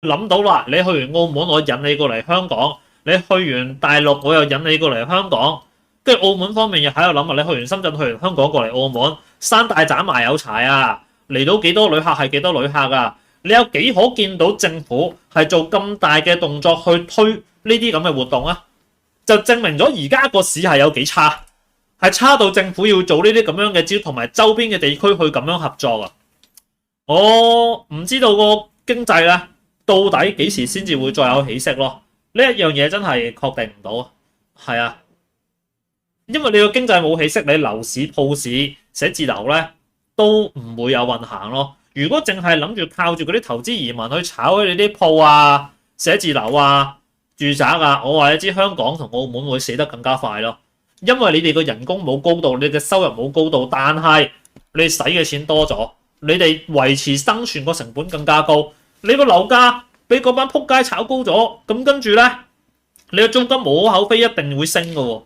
諗到啦，你去完澳門，我引你過嚟香港；你去完大陸，我又引你過嚟香港。跟住澳門方面又喺度諗啊，你去完深圳，去完香港過嚟澳門，山大斬埋有柴啊！嚟到幾多旅客係幾多旅客啊？你有幾可見到政府係做咁大嘅動作去推呢啲咁嘅活動啊？就證明咗而家個市係有幾差，係差到政府要做呢啲咁樣嘅招，同埋周邊嘅地區去咁樣合作啊！我唔知道個經濟咧到底幾時先至會再有起色咯？呢一樣嘢真係確定唔到，係啊，因為你個經濟冇起色，你樓市、鋪市、寫字樓咧都唔會有運行咯。如果淨係諗住靠住嗰啲投資移民去炒你啲鋪啊、寫字樓啊、住宅啊，我話你知香港同澳門會死得更加快咯。因為你哋個人工冇高度，你嘅收入冇高度，但係你使嘅錢多咗，你哋維持生存個成本更加高。你個樓價俾嗰班撲街炒高咗，咁跟住咧，你個租金無可厚非一定會升嘅喎。